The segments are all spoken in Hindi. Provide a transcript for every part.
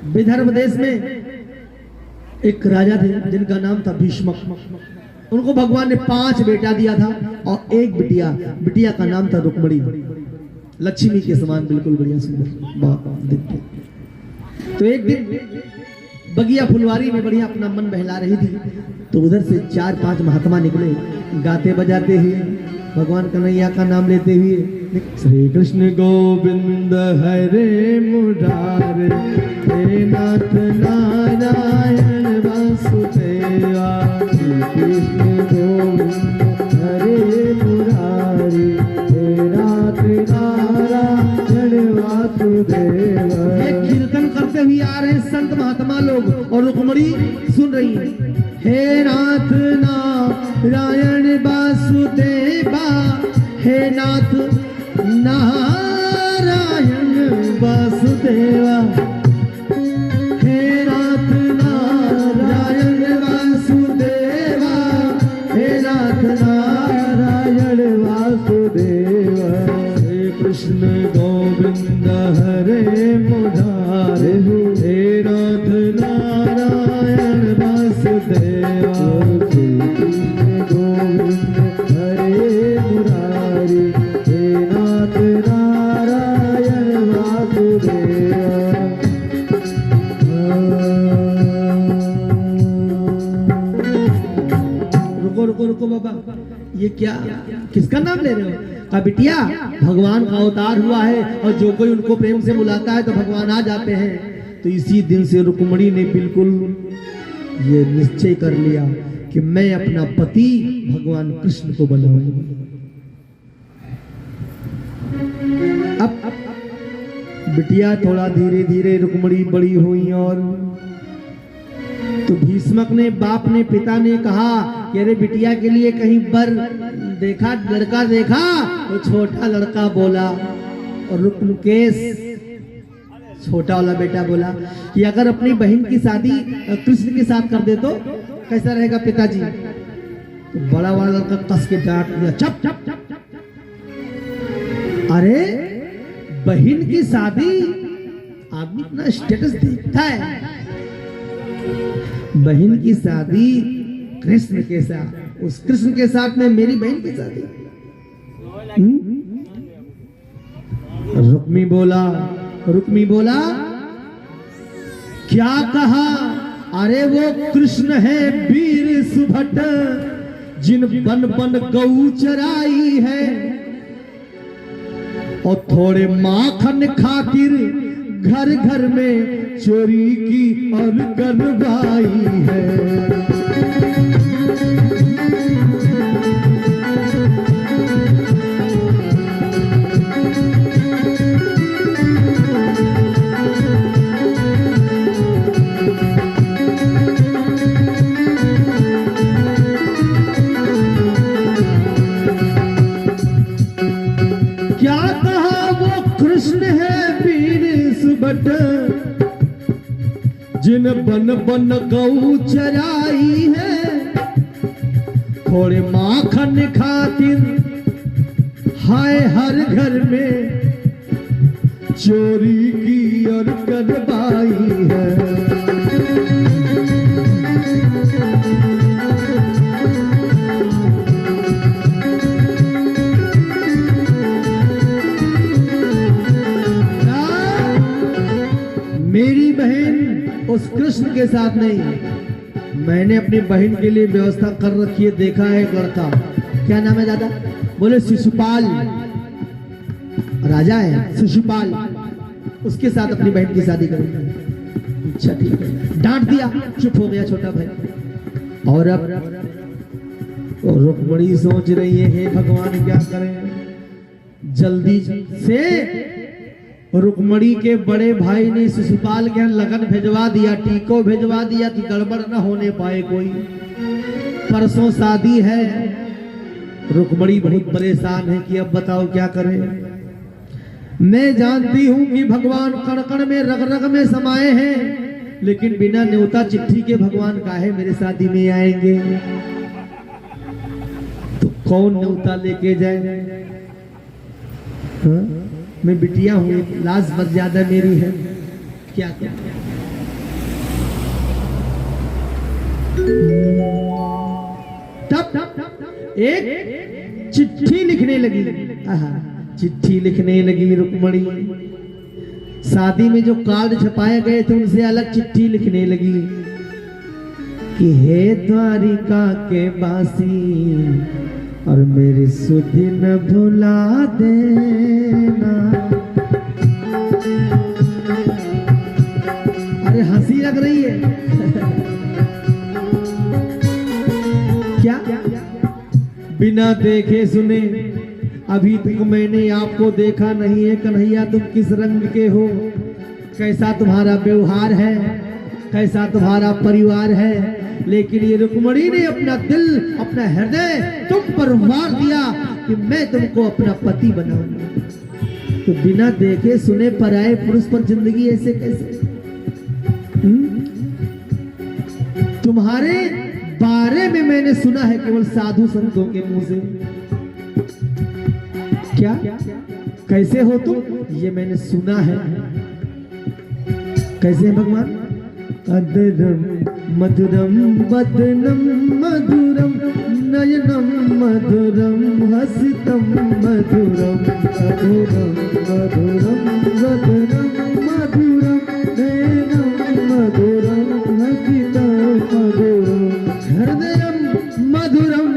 विदर्भ देश में एक राजा थे जिनका नाम था भीष्मक। उनको भगवान ने 5 बेटा दिया था और एक बिटिया का नाम था रुक्मणी। लक्ष्मी के समान बिल्कुल बढ़िया सुंदर दिखते। तो एक दिन बगिया फुलवारी में बढ़िया अपना मन बहला रही थी, तो उधर से 4-5 महात्मा निकले, गाते बजाते हुए भगवान कन्हैया का नाम लेते हुए, श्री कृष्ण गोविंद हरे मुरारे, हे नाथ नारायण वासुदेवा, श्री कृष्ण गोविंद हरे मुरारे, हे नाथ नारायण वासुदेवा। कीर्तन करते हुए आ रहे संत महात्मा लोग और रुक्मणी सुन रही है, हे नाथ नारायण वासुदेवा, हे नाथ नारायण वासुदेवा, हे नाथ नारायण वासुदेवा, हे नाथ नारायण वासुदेवा। हे कृष्ण गोविंद हरे मुरारे, हे नाथ नारायण वासुदेवा, हे कृष्ण गोविंद हरे मुरारे, हे नाथ नारायण वासुदेवा। रुको रुको रुको बाबा, ये क्या, किसका नाम ले रहे हो? कहा बिटिया, भगवान का अवतार हुआ है और जो कोई उनको प्रेम से बुलाता है तो भगवान आ जाते हैं। तो इसी दिन से रुक्मणी ने बिल्कुल ये निश्चय कर लिया कि मैं अपना पति भगवान कृष्ण को बनाऊंगी। अब बिटिया थोड़ा धीरे धीरे रुक्मणी बड़ी हुई और तो भीष्मक ने, बाप ने, पिता ने कहा कि अरे बिटिया के लिए कहीं बर देखा, लड़का देखा? तो छोटा लड़का बोला और रुक्मकेश छोटा वाला बेटा बोला कि अगर अपनी बहन की शादी कृष्ण के साथ कर दे तो कैसा रहेगा पिताजी? तो बड़ा वाला लड़का कस के डांट दिया, चुप चुप चुप चुप। अरे बहन की शादी आदमी अपना स्टेटस देखता है, बहन की शादी कृष्ण के साथ, उस कृष्ण के साथ में मेरी बहन की शादी। रुक्मी बोला क्या कहा? अरे वो कृष्ण है वीर सुभट, जिन बन बन गऊ चराई है, और थोड़े माखन खातिर घर घर में चोरी की और करवाई है। क्या कहा? वो कृष्ण है वीर सुभट, जिन बन बन गऊ चराई है, थोड़े माखन खातिर हाय हर घर में चोरी की और करवाई है। मेरी बहन उस कृष्ण के साथ नहीं, मैंने अपनी बहन के लिए व्यवस्था कर रखी है। देखा है एक लड़का, क्या नाम है दादा? बोले शिशुपाल, राजा है शिशुपाल, उसके साथ अपनी बहन की शादी करूंगा। अच्छा ठीक है, डांट दिया, चुप हो गया छोटा भाई। और अब रुक्मणी सोच रही है, हे भगवान क्या करें? जल्दी से रुक्मणी के बड़े भाई ने शिशुपाल के लगन भेजवा दिया, टीको भेजवा दिया कि गड़बड़ न होने पाए कोई, परसों शादी है। रुक्मणी बहुत परेशान है कि अब बताओ क्या करें। मैं जानती हूं कि भगवान कण कण में रग रग में समाये हैं, लेकिन बिना न्योता चिट्ठी के भगवान काहे मेरे शादी में आएंगे? तो कौन न्योता लेके जाए? मैं बिटिया हूँ, लाज मर्यादा मेरी है, क्या करूं? तब एक चिट्ठी लिखने लगी। चिट्ठी लिखने लगी रुक्मणी। शादी में जो कार्ड छपाए गए थे उनसे अलग चिट्ठी लिखने लगी कि हे द्वारिका के वासी और मेरी सुधि न भुला देना। अरे हंसी लग रही है क्या? बिना देखे सुने अभी तक मैंने आपको देखा नहीं है कन्हैया, तुम किस रंग के हो, कैसा तुम्हारा व्यवहार है, कैसा तुम्हारा परिवार है, लेकिन ये रुक्मणी ने अपना दिल अपना हृदय तुम पर वार दिया कि मैं तुमको अपना पति बनाऊंगा। तो बिना देखे सुने पराये पुरुष पर जिंदगी ऐसे कैसे? तुम्हारे बारे में मैंने सुना है केवल साधु संतों के मुंह से। क्या कैसे हो तुम, ये मैंने सुना है। कैसे है भगवान? अदरम मधुरम वदनम मधुरम नयनम मधुरम हसितम मधुरम मधुरम मधुरम वदनम मधुरम नयनम मधुरम हसितम मधुरम हृदयम मधुरम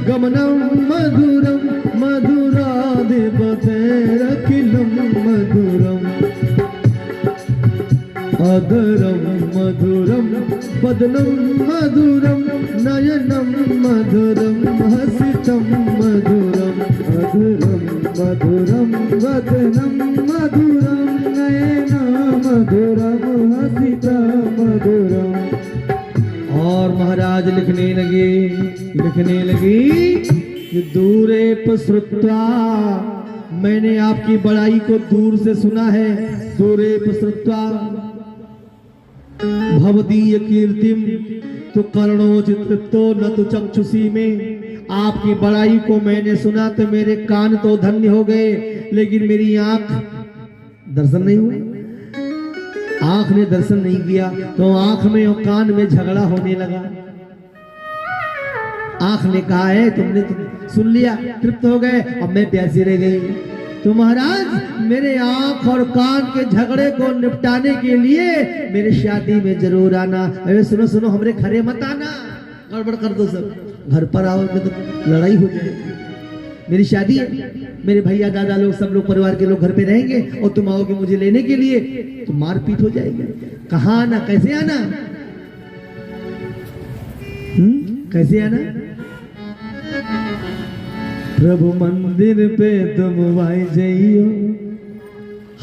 गमनम मधुरम मधुरादिपतेरखिलम मधुरम अदरम मधुरम वदनम मधुरम नयनम मधुरम हसितम मधुरम अदरम मधुरम वदनम मधुरम नयनम मधुरम हसितम मधुरम। और महाराज लिखने लगी कि दूरे पश्रुत्वा, मैंने आपकी बड़ाई को दूर से सुना है। दूरे पश्रुत्वा भवदीय कीर्तिम तो कर्णोचितो न तो चक्षुषी में, आपकी बड़ाई को मैंने सुना तो मेरे कान तो धन्य हो गए, लेकिन मेरी आंख दर्शन नहीं हुए। आंख ने दर्शन नहीं किया तो आंख में और कान में झगड़ा होने लगा। आंख ने कहा है तुमने तो सुन लिया, तृप्त हो गए, अब मैं प्यासी रह गई। तो महाराज मेरे आंख और कान के झगड़े को निपटाने के लिए मेरे शादी में जरूर आना। अरे सुनो सुनो, हमरे घरे मत आना, गड़बड़ कर दो सब, घर पर आओ तो लड़ाई हो जाएगी। मेरी शादी है, मेरे भैया दादा लोग सब लोग परिवार के लोग घर पे रहेंगे और तुम आओगे मुझे लेने के लिए तो मारपीट हो जाएगी। कहाँ आना, कैसे आना? कैसे आना? प्रभु मंदिर पे तुम आए जाइयो।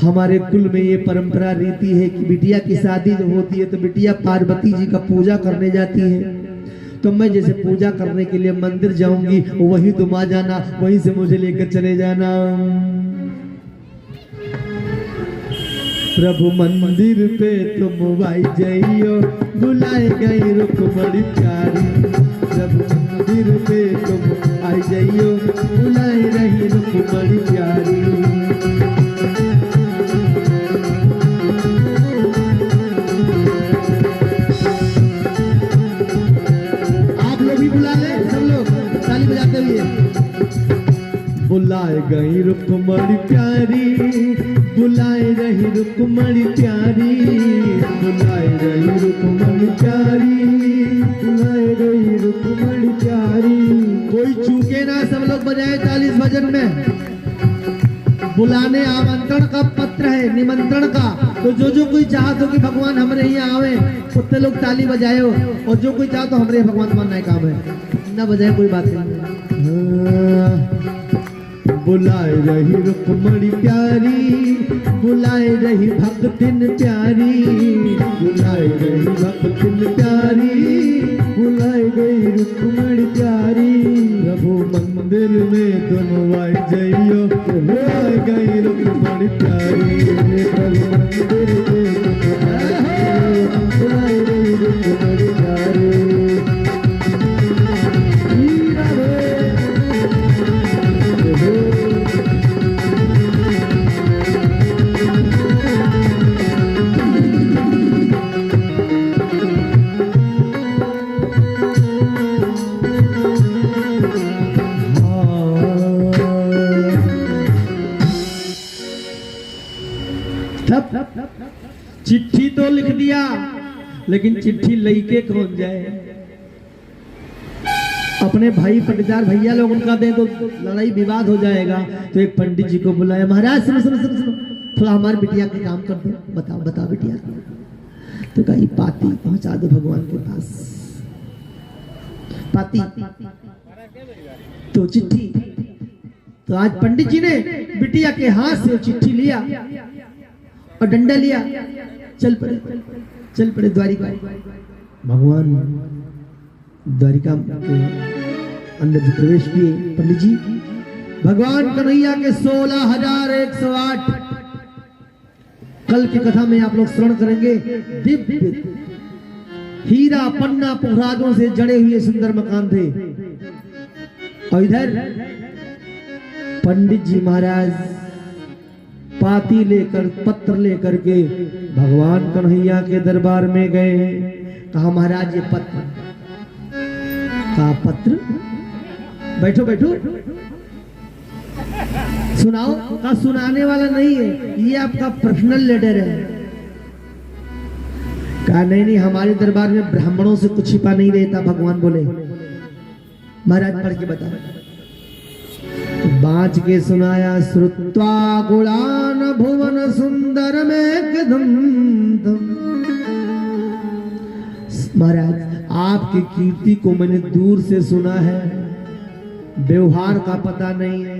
हमारे कुल में ये परंपरा रीति है कि बिटिया की शादी जब होती है तो बिटिया पार्वती जी का पूजा करने जाती है। तो मैं जैसे पूजा करने के लिए मंदिर जाऊंगी, वहीं तुम आ जाना, वहीं से मुझे लेकर चले जाना। प्रभु मंदिर पे तुम आई जाइयो, बुलाए गई रुक्मणी प्यारी। प्रभु मंदिर पे तुम आई जाइयो, बुलाए रही रुक्मणी प्यारी। बुलाए गई रुक्मणी प्यारी, बुलाए रही रुक्मणी प्यारी, बुलाए रही रुक्मणी प्यारी, बुलाए रही रुक्मणी प्यारी। कोई चूके ना, सब लोग बजाए 40 भजन में। बुलाने आमंत्रण का पत्र है, निमंत्रण का। तो जो कोई चाहत हो कि भगवान हमारे यहाँ आवे, उतने लोग ताली बजाए हो, और जो कोई चाहत हो हमारे भगवान मानना काम है, ना बजाए कोई बात नहीं। बुलाए रही रुक्मणी प्यारी, बुलाए रही भक्तिन प्यारी, बुलाए रही भक्तिन प्यारी, बुलाए गई रुक्मणी प्यारी। प्रभु मंदिर में तुम आई जाइयो, बुलाए गई रुक्मणी प्यारी। प्रभु मंदिर में बुलाए गई रुक्मणी प्यारी। चिट्ठी तो लिख दिया, लेकिन चिट्ठी लेके कौन जाए? अपने भाई पटदार भैया लोग उनका दे तो लड़ाई विवाद हो जाएगा। तो एक पंडित जी को बुलाया, महाराज सुनो सुनो सुनो सुनो, थोड़ा हमारे बिटिया के काम कर दो, बताओ बताओ बिटिया। तो कहीं पाती पहुंचा दो भगवान के पास। पाती तो चिट्ठी। तो आज पंडित जी ने बिटिया के हाथ से चिट्ठी लिया और डंडा लिया, चल पड़े द्वारिका। भगवान द्वारिका के अंदर जो प्रवेश किए पंडित जी, भगवान कन्हैया के 16,108 कल की कथा में आप लोग श्रवण करेंगे। दिव्य हीरा पन्ना पोखराजों से जड़े हुए सुंदर मकान थे। और इधर पंडित जी महाराज पाती लेकर पत्र लेकर के भगवान कन्हैया के दरबार में गए। कहा महाराज ये पत्र। कहा पत्र? बैठो बैठो, सुनाओ। कहा सुनाने वाला नहीं है, ये आपका पर्सनल लेटर है। कहा नहीं नहीं, हमारे दरबार में ब्राह्मणों से कुछ छिपा नहीं रहता। भगवान बोले महाराज पढ़ के बता। बाज के सुनाया, श्रुत्वा गुणान भुवन सुंदर में कदम। महाराज आपकी कीर्ति को मैंने दूर से सुना है, व्यवहार का पता नहीं है,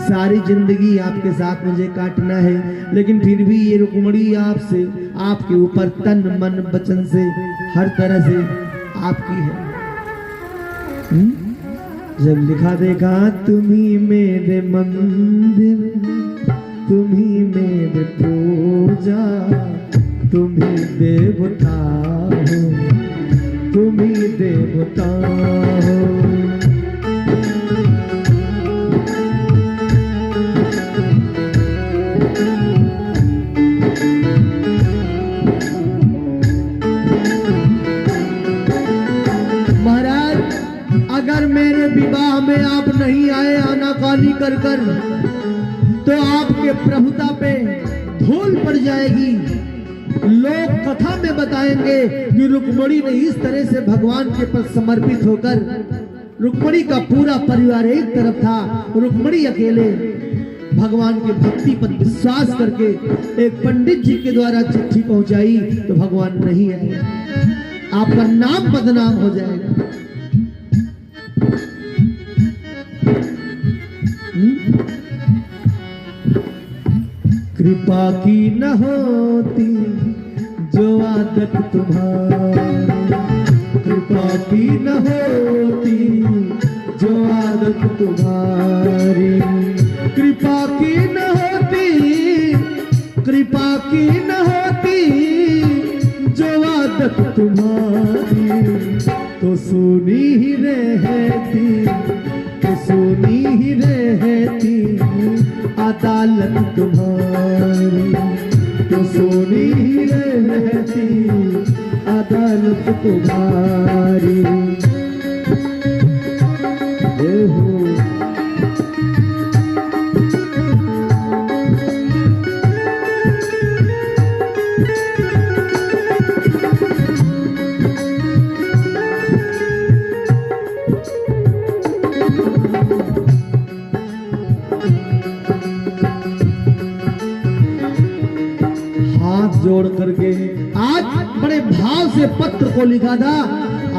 सारी जिंदगी आपके साथ मुझे काटना है, लेकिन फिर भी ये रुक्मणी आपसे, आपके ऊपर तन मन वचन से हर तरह से आपकी है। जब लिखा देखा, तुम्ही मेरे मंदिर, तुम्ही मेरे पूजा, तुम्ही देवता हो, तुम्ही देवता हो। अगर मेरे विवाह में आप नहीं आए आनाकानी कर कर, तो आपके प्रभुता पे धूल पड़ जाएगी। लोग कथा में बताएंगे कि रुक्मणी ने इस तरह से भगवान के प्रति समर्पित होकर, रुक्मणी का पूरा परिवार एक तरफ था, रुक्मणी अकेले भगवान के भक्ति पर विश्वास करके एक पंडित जी के द्वारा चिट्ठी पहुंचाई, तो भगवान नहीं आए, आपका नाम बदनाम हो जाएगा। कृपा की न होती जो आदत तुम्हारी, कृपा की न होती जो आदत तुम्हारी, कृपा की न होती, कृपा की न होती जो आदत तुम्हारी, तो सुनी ही रहती, तो सुनी ही रहती अदालत तुम्हारी, तो सुनी ही रहती अदालत तुम्हारी। जोड़ करके आज बड़े भाव से पत्र को लिखा था।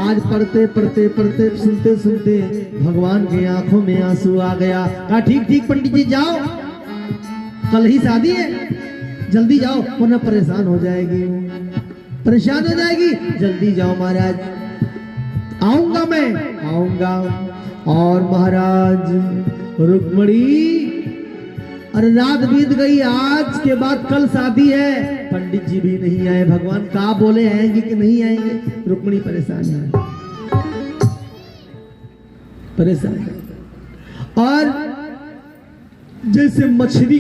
आज पढ़ते पढ़ते पढ़ते सुनते सुनते भगवान की आंखों में आंसू आ गया। कहा ठीक ठीक पंडित जी जाओ, कल ही शादी है, जल्दी जाओ वरना परेशान हो जाएगी, परेशान हो जाएगी, जल्दी जाओ महाराज। आऊंगा मैं, आऊंगा। और महाराज रुक्मणी, अरे रात बीत गई, आज के बाद कल शादी है, पंडित जी भी नहीं आए। भगवान का बोले आएंगे कि नहीं आएंगे? रुक्मणी परेशान है, परेशान है। और जैसे मछली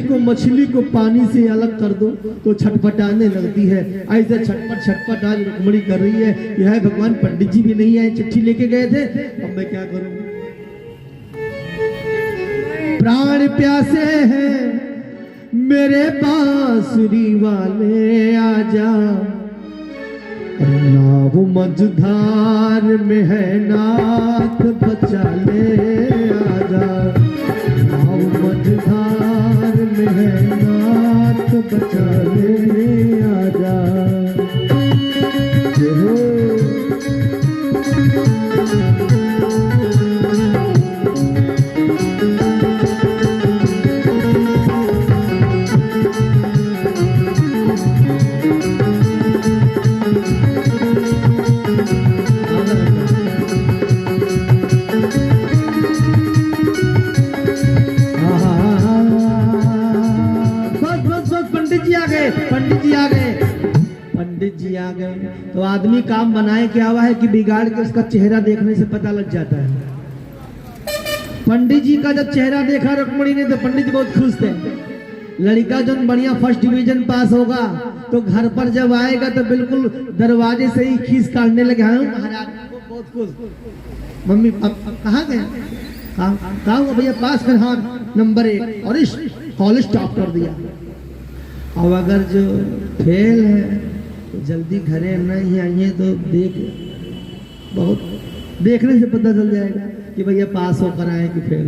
को पानी से अलग कर दो तो छटपटाने लगती है, ऐसे छटपट छटपट आज रुक्मणी कर रही है। यह भगवान पंडित जी भी नहीं आए, चिट्ठी लेके गए थे, अब मैं क्या करूं? प्राण प्यासे हैं, मेरे बांसुरी वाले आजा, नाव मझधार में है नाथ बचा ले आजा, नाव मझधार में है नाथ बचा ले आजा। पंडित जी आ गए तो आदमी काम बनाए क्या हुआ है कि बिगाड़ के उसका चेहरा देखने से पता लग जाता है। पंडित जी का जब चेहरा देखा रुक्मणी ने तो पंडित जी बहुत खुश थे। लड़का जब बढ़िया फर्स्ट डिवीजन पास होगा तो घर पर जब आएगा तो बिल्कुल दरवाजे से ही खींच काटने लगे। हाँ महाराज बहुत खुश। मम्मी कहाँ गए? कहा हुआ भैया पास कर, हाँ नंबर 1 और इस कॉलेज टॉप कर दिया। अब अगर जो फेल है तो जल्दी घरे नहीं आइए तो बहुत देखने से पता चल जाएगा कि भैया पास होकर आए कि फेल हो।